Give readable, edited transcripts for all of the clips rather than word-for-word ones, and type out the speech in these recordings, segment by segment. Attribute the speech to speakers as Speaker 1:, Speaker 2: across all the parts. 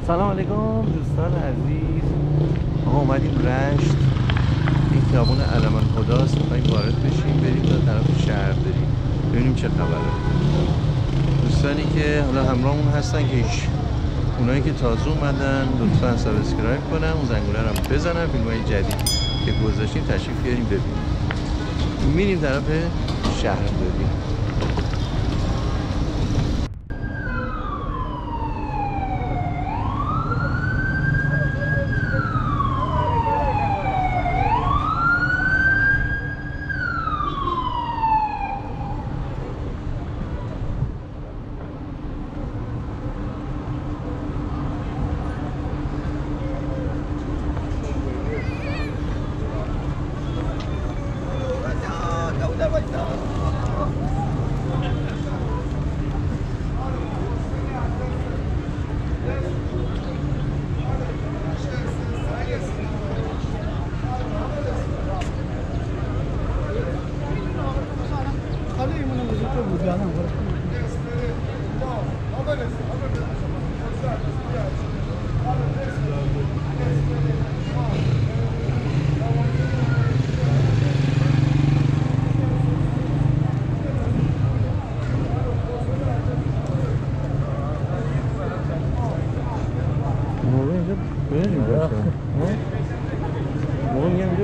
Speaker 1: سلام علیکم دوستان عزیز. ما اومدیم رشت، این خیابون علم‌الهداست، میخواییم وارد بشیم بریم تا طرف شهرداری ببینیم چه خبره. دوستانی که حالا همراهمون هستن که اونایی که تازه اومدن لطفا سابسکرایب کنن، اون زنگوله رو هم بزنن، فیلم‌های جدید که گذاشتیم تشریف بیاریم ببینیم. میریم طرف شهرداری.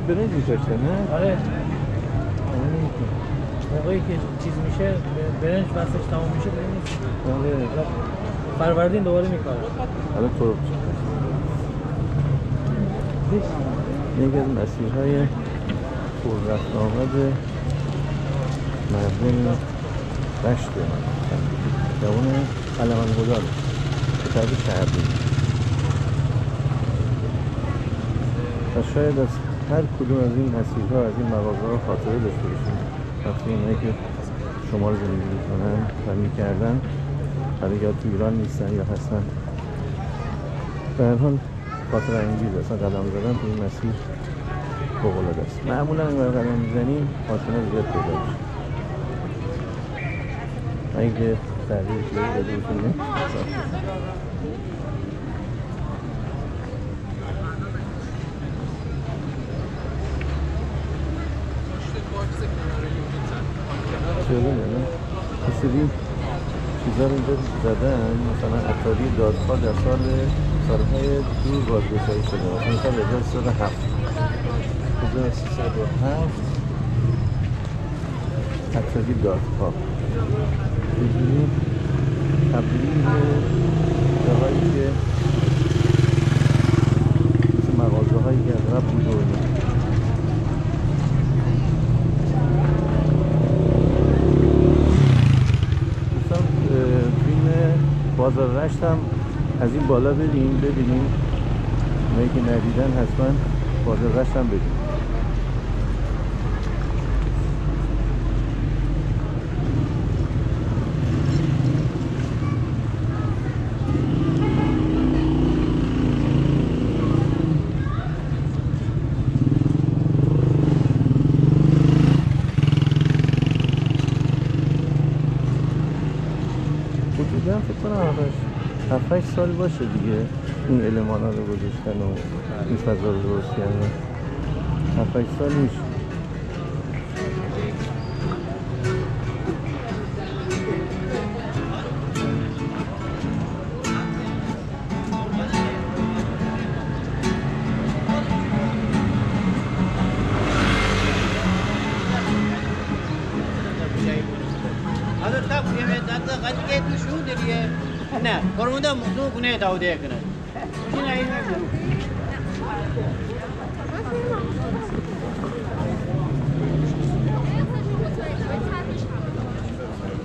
Speaker 1: برنج می‌کاشتن نه؟
Speaker 2: آره. موقعی که چیز میشه برنج بسش تمام میشه برنج.
Speaker 1: آره.
Speaker 2: فروردین دوباره میکاره.
Speaker 1: حالا ترک یکی از مسیرهای پر رفت آمد مردم رشته خیابون علم‌الهدی به طرف شهرداری. و شاید از هر کدوم از این مسیرها از این مغازه‌ها خاطره داشته باشیم وقتی اینایی که شما رو زندگی میکنن و میکردن حالا یا تو ایران نیستن یا هستن، به هر حال خاطره انگیز اصلا قدم زدن تو این مسیر فوق‌العاده است. معمولا اگر قدم میزنیم آسانه زیاد پیدا میشه. اگه تغییر جایی داده باشیم جالبه نه؟ یه سری چیزا رو اینجا زدن، مثلا اتاری دادخواه در سالهای دور بازگشایی شده، مثلا سال 1307 اتاری دادخواه بگیریم تبدیل جاهایی که مثل مغازه هایی که از قبل بود و بازار رشت هم از این بالا ببینیم اونایی که ندیدن حتما بازار رشت هم ببینیم. فکر کنم 7-8 سال باشه دیگه این المانا رو گذاشتن و این فضا رو درست کردن. 7-8 سال میشه.
Speaker 3: نه فرمودم دو گونه داوده کنه این این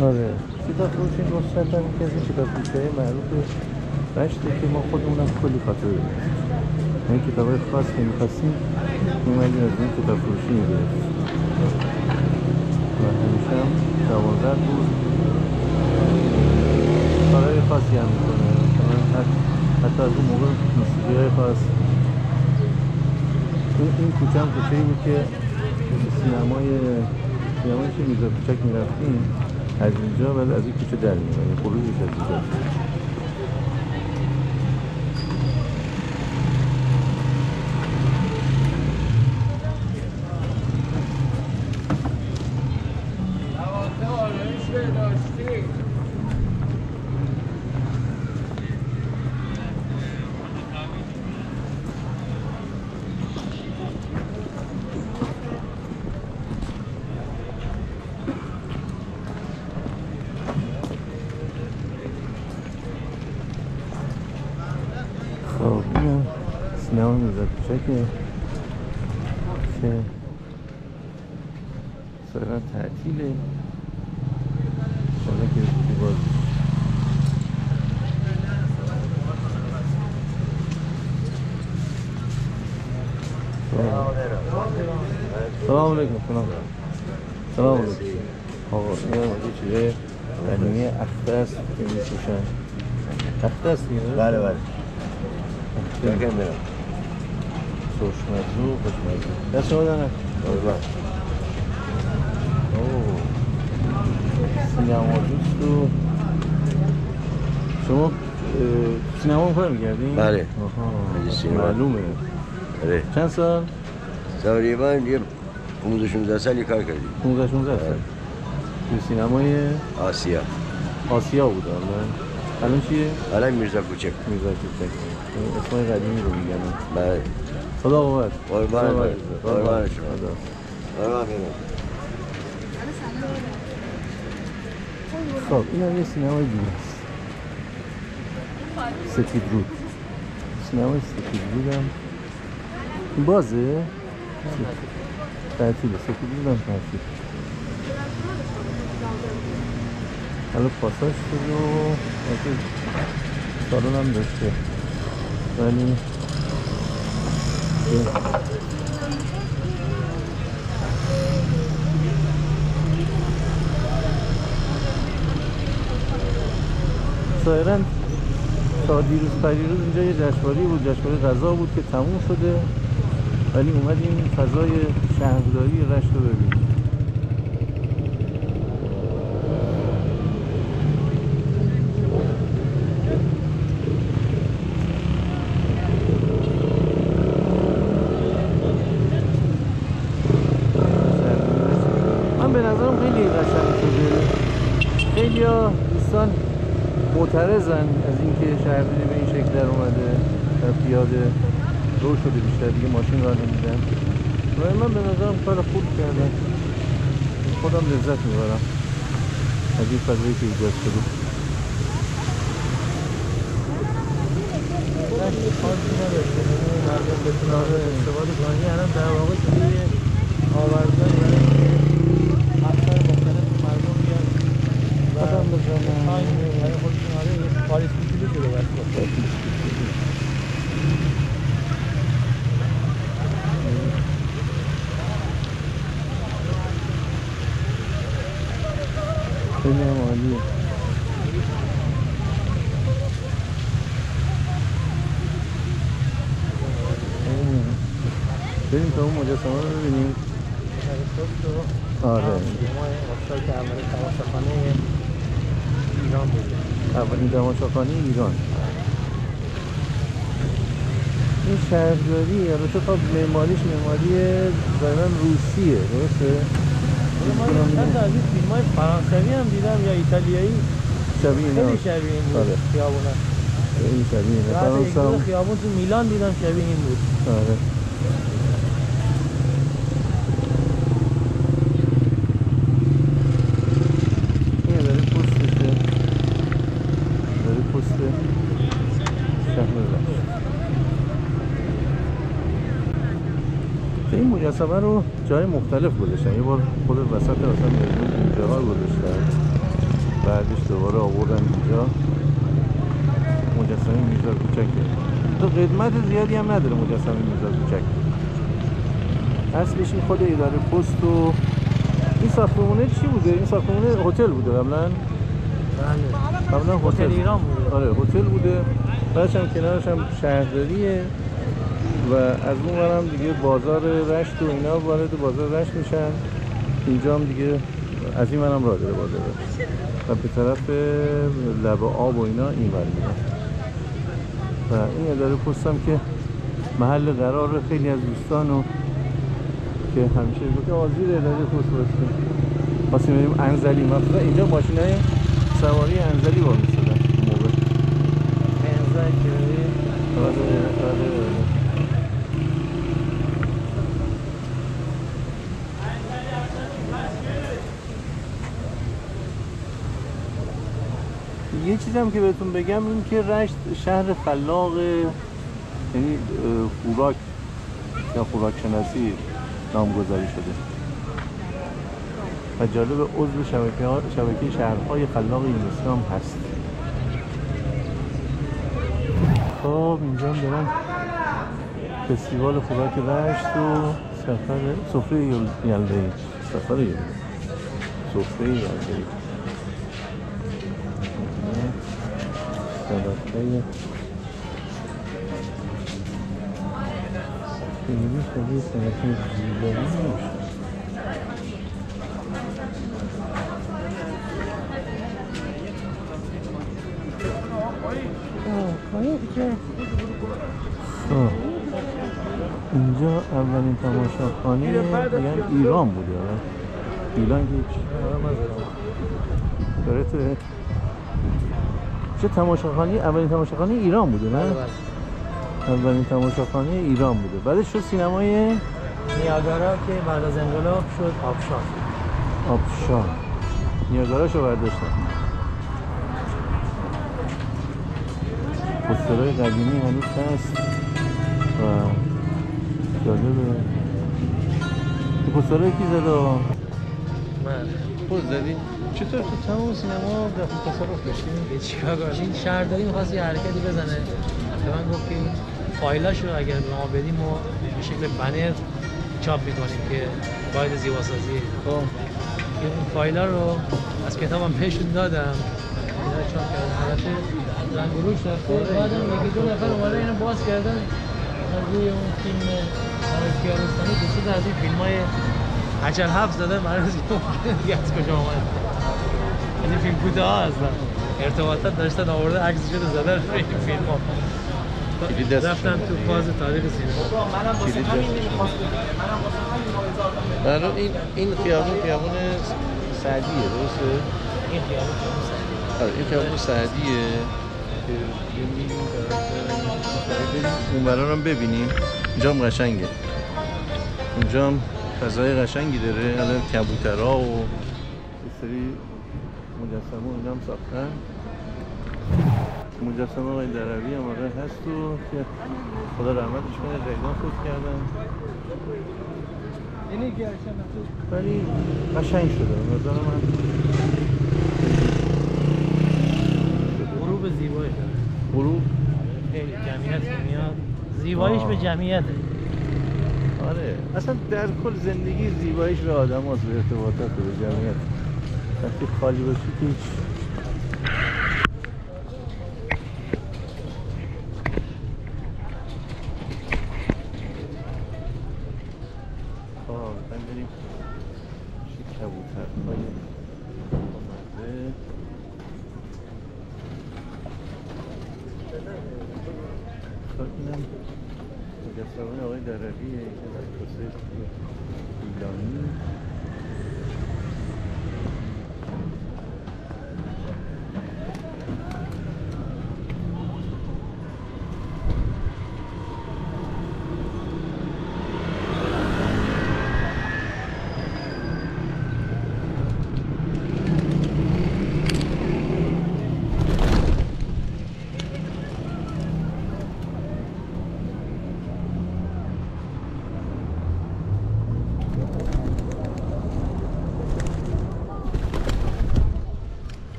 Speaker 1: آره کتاب فروش این نصرت هم که از این کتاب فروش‌های معروف رشته که ما خودمونم کلی خاطره داریم. این کتاب‌های خاص که می‌خواستیم می‌اومدیم از این کتاب فروشی می‌گرفتیم و همیشه هم 12 بود. کارهای خاصی هم میکنه، مثلا حتی از اون موقع موسیقی‌های خاص. این کوچه هم کوچه‌ای بود که سینمای که میرزا کوچک میرفتیم از اینجا، ولی از این کوچه در می‌اومدیم، خروجش از اینجا. خب اینم سینما میرزا کوچکه که سایران تعطیله شده که باز سلام علیکم. سلام علیکم. آقا این هم چیزه قدیمی اخته است که میپوشن. اخته است دیگه؟
Speaker 4: بله بله. یکم برم.
Speaker 1: سرشمزو خوشمزو. دست شما دارم؟
Speaker 4: بله.
Speaker 1: اوه. سینما دوست و شما سینما هم کار میکردین؟
Speaker 4: بله.
Speaker 1: آها. معلومه.
Speaker 4: بله.
Speaker 1: چند سال؟
Speaker 4: تقریبا یه 15-16 سالی کار کردیم.
Speaker 1: 15-16 سال. تو سینمای آسیا بود الان چیه؟
Speaker 4: الان میرزا کوچک.
Speaker 1: اسمای قدیمی رو میگن.
Speaker 4: بله.
Speaker 1: خدا قوت.
Speaker 4: قربان شما. قربان
Speaker 1: خب این هم یه سینمای دیگه است. سفید رود. سینمای سفید رود هم این بازه؟ تعطیله. سفید رود هم تعطیل. حالا پاساژ شد و سالن هم داشته ولی ظاهراً تا دیروز پریروز اینجا یه جشنواره بود، جشنواره غذا بود که تموم شده ولی اومدیم فضای شهرداری رشت رو ببینیم. من به نظرم خیلی قشنگ شده. خیلی ها دوستان معترضن از اینکه شهرداری به این شکل در اومده و پیاده رو شده بیشتر دیگه ماشین راه نمیدن و من به نظرم کار خوب کردن. خودم لذت میبرم از این فضایی که ایجاد شده. رشت خاصی نداشته مردم بتونن استفاده کنن. یعنی الان در واقع توی آوردن افکار مختلف مردم بیان قدم بزنن برای خودشون. آره یه پاریس کوچولو شده باید خیلی هم عالیه. بریم تا اون مجسمه رو ببینیم. آره
Speaker 2: ماشال که اول تماشاخانه ایران بوده.
Speaker 1: اولین تماشاخانه ایران. این شهرداری البته خب معماریش معماری ظاهراً روسیه، درسته؟
Speaker 2: من چند تا از این فیلم‌های فرانسوی هم دیدم یا ایتالیایی
Speaker 1: شبیه اینا.
Speaker 2: خیلی شبیه این بود.
Speaker 1: آره.
Speaker 2: خیابونا
Speaker 1: خیلی شبیه اینا.
Speaker 2: فرانسه هم خیابون تو میلان دیدم شبیه این بود.
Speaker 1: آره. این داره پوستشه. داره پوست شهر رشت. این مجسمه رو جای مختلف گذاشتن. یه بار خود وسط مثلا میدون اینجاها گذاشتن بعدش دوباره آوردن اینجا. مجسمه میرزا کوچکه. تو قدمت زیادی هم نداره مجسمه میرزا کوچک. اصلش این خود اداره پست و این ساختمونه چی بوده؟ این ساختمونه هتل بوده قبلا؟
Speaker 2: بله.
Speaker 1: قبلا
Speaker 2: هتل ایران بوده.
Speaker 1: آره هتل بوده. بعدش هم کنارش هم شهرداریه و از اون ورم دیگه بازار رشت و اینا وارد بازار رشت میشن. اینجا هم دیگه از این ورم راه داره بازار رشت و به طرف لب آب و اینا این ور میرن و این اداره پست هم که محل قرار خیلی از دوستانو که همیشه گفته آزیر اداره پست باشیم خواستیم بریم انزلی. مثلا اینجا ماشینای سواری انزلی با میستدن اون موقع.
Speaker 2: انزلی
Speaker 1: آره. یه چیزی هم که بهتون بگم این که رشت شهر خلاق یعنی خوراک یا خوراک شناسی نامگذاری شده و جالب عضو شبکه شهرهای خلاق یونسکو هم هست. خب اینجا هم دارن فستیوال خوراک رشت و سفره یلده‌ای سلطه خیلی شبیه سلطه زیبایی نمیشه. اینجا اولین تماشاخانه میگن ایران بوده. ایران که هیچ برای چه تماشاخانه اولین تماشاخانه ایران بوده نه؟ اولین تماشاخانه ایران بوده. بعدش شد سینمای
Speaker 2: نیاگارا که بعد از انقلاب شد آبشار.
Speaker 1: نیاگاراشو برداشتن. پوسترهای قدیمی هنوز هست و جالبه. این پوسترهای کی زده؟
Speaker 2: من
Speaker 1: خود زدی؟ چطور تو تمام سینما دفعه تصرف داشتیم؟
Speaker 2: به چیکار این شهرداری می‌خواست یه حرکتی بزنه. به من گفت که فایلاشو اگر به ما بدیم ما به شکل بنر چاپ می‌کنیم که باید زیباسازی. خب این فایلا رو از کتابم بهشون دادم. اینا چاپ کردن. البته رنگ‌روش رفته. بعدم یکی دو نفر اومدن اینو باز کردن. از روی اون فیلم کیارستمی دوست از این فیلم‌های عجل حفظ دادن برای از دیگه از کجا آمد. این فیلم کوتاه هستن. ارتباطات داشتن آورده عکسش رو زدن روی این فیلم‌ها. رفتم تو فاز تاریخ سینما.
Speaker 3: منم واسه همین نمی‌خواستم.
Speaker 1: برای این خیابون سعدیه درسته؟
Speaker 2: این خیابون سعدیه.
Speaker 1: آره این خیابون سعدیه که بریم اون برا هم ببینیم. اینجا هم قشنگه. اینجا هم فضای قشنگی داره. الان کبوترها و یه سری مجسمه اینا هم ساختن. مجسمه آقای دروی هم آقای هست و که خدا رحمتش کنه ریگان فوت کردن. ولی قشنگ شده نظر من.
Speaker 2: غروب زیبایی داره.
Speaker 1: غروب
Speaker 2: خیلی جمعیت میاد. زیباییش به جمعیته.
Speaker 1: آره اصلا در کل زندگی زیباییش به آدم هست، به ارتباطات و به جمعیت. وقتی خالی باشی که هیچ بریم کبوترهای آمده. خب اینم مجسمه آقای درویه که در عکاسه ایرانی.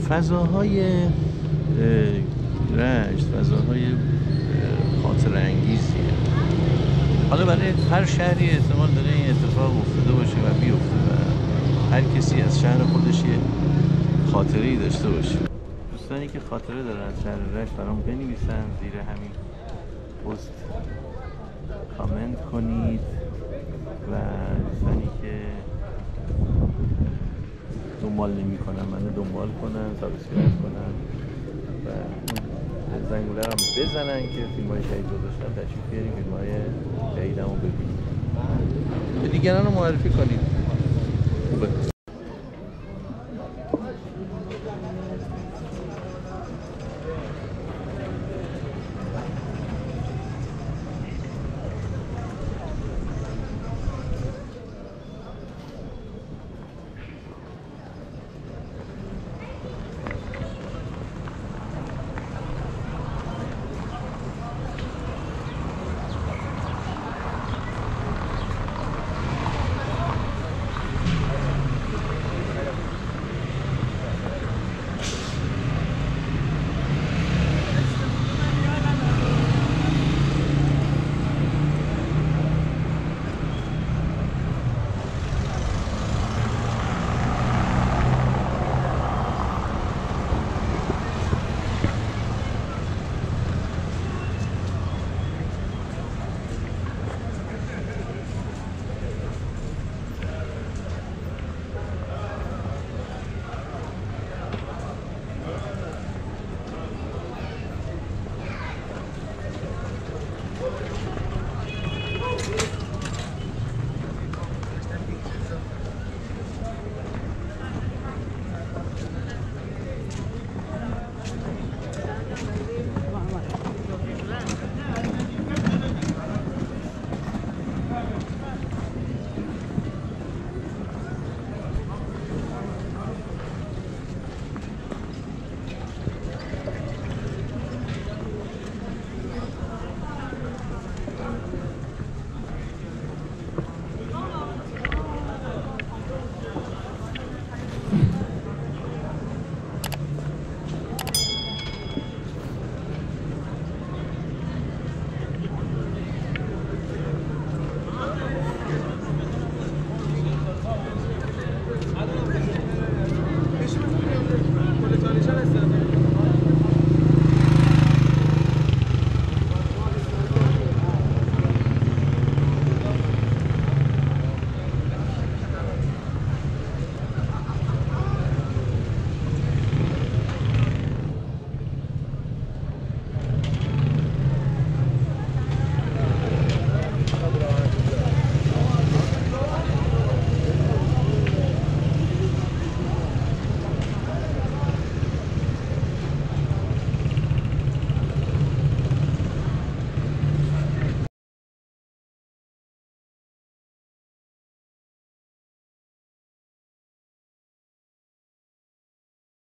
Speaker 1: فضاهای رشت فضاهای خاطره انگیزیه. حالا برای هر شهری احتمال داره این اتفاق افتاده باشه و بیفته و هر کسی از شهر خودش یه خاطره خاطره‌ای داشته باشیم. دوستانی که خاطره دارن از شهر رشت برام بنویسن، زیر همین پست کامنت کنید و دوستانی که دنبال نمی کنن منو دنبال کنن، سابسکرایب کنن و زنگوله رو بزنن که فیلم های جدید گذاشتم تشریف بیاریم فیلم های جدیدم رو ببینیم، به دیگران رو معرفی کنید. خوبه.